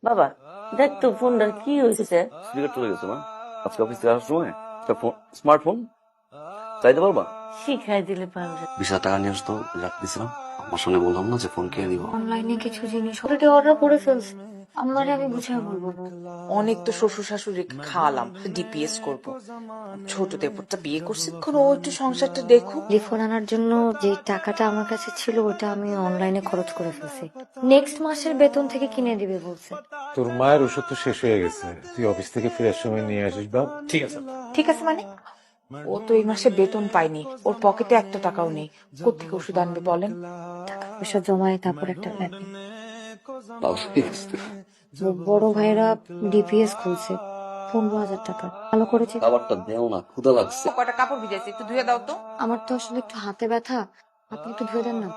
বাবা, দেখ তো ফোনটার কি হয়েছে। স্পিকার চলে গেছে মা। আজকে অফিস থেকে আসার সময় একটা স্মার্টফোন চাইতে পারবা? শিখাই দিলে পারবে। 20,000 টাকা নিয়ে আসতো, রাখতেছিলাম। আমার সঙ্গে বললাম না যে ফোন কিনে দিব। অনলাইনে কিছু জিনিস অলরেডি অর্ডার করে ফেলছি। আমারে আমি বুঝাই বলবো না। অনেক তো শ্বশুর শাশুড়ি খাওয়ালাম, ডিপিএস করব। ছোট দেবরটা বিয়ে করছে, এখন ও একটু সংসারটা দেখুক। টেলিফোন আনার জন্য যে টাকাটা আমার কাছে ছিল ওটা আমি অনলাইনে খরচ করে ফেলছি। নেক্সট মাসের বেতন থেকে কিনে দিবে বলছে। তোর মায়ের ওষুধ তো শেষ হয়ে গেছে, তুই অফিস থেকে ফেরার সময় নিয়ে আসিস বাপ। ঠিক আছে। ঠিক আছে মানে? ও তো এই মাসে বেতন পায়নি, ওর পকেটে একটা টাকাও নেই। কোত্থেকে ওষুধ আনবে বলেন? টাকা পয়সা জমায় তারপর একটা প্ল্যান। তাও ঠিক আছে। বড় ভাইরা ডিপিএস খুলছে, 15,000 টাকা ভালো করেছে। খাবারটা দেও না, ক্ষুধা লাগছে। কয়টা কাপড় ভিজেছে, একটু ধুয়ে দাও তো। আমার তো আসলে একটু হাতে ব্যথা, আপনি একটু ধুয়ে দেন না।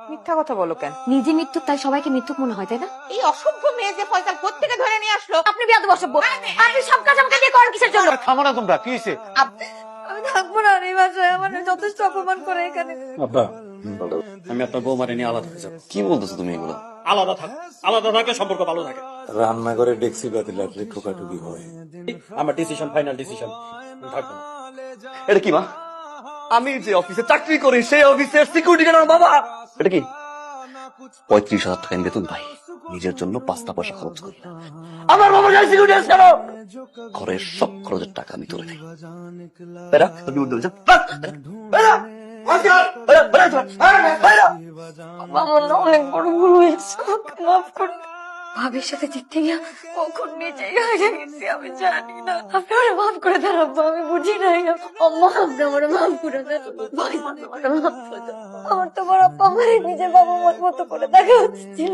মিথ্যা কথা বলো কেন? নিজে মৃত্যুক তাই সবাইকে মৃত্যুক মনে হয়, তাই না? এই অসভ্য মেয়ে যে ফয়সাল কোত্থেকে ধরে নিয়ে আসলো। আপনি বিয়াদব অসভ্য। আপনি সব কাজ আমাকে দিয়ে করেন কিসের জন্য? থামো না তোমরা, কি হয়েছে? আমি থাকবো না এই বাসায়, আমার যথেষ্ট অপমান করে এখানে। আব্বা, আমি আপনার বৌমারে নিয়ে আলাদা হয়ে যাবো। কি বলতেছো তুমি এগুলো? আলাদা থাক, আলাদা থাকলে সম্পর্ক ভালো থাকে। রান্নাঘরে ডেক্সি বাতি লাগলে ঠোকাঠুকি হয়। আমার ডিসিশন ফাইনাল ডিসিশন, থাকবো না। এটা কি মা? আমি যে অফিসে চাকরি করি সেই অফিসের সিকিউরিটি গার্ড আমার বাবা। এটা কি? 35,000 টাকা বেতন পাই, নিজের জন্য 5 পয়সা খরচ করি না। আমার বাবা যাই সিকিউরিটি গার্ড কেন? ঘরের সব খরচের টাকা আমি তুলে দিই। বেরা, তুমি উঠে যাও। বেরা, আমার না অনেক বড় ভুল হয়েছে, আমাকে মাফ করে দিন। ভাবির সাথে জিততে গিয়া কখন নিজেই হয়ে গেছি আমি জানি না। আপনি আমার মাফ করে দেন আব্বা, আমি বুঝি নাই। আম্মা আপনি আমার মাফ করে দেন, ভাই আমার মাফ করে দেন। আমার তো বড় আব্বা আমার নিজের বাবা মার মতো করে দেখা উচিত ছিল।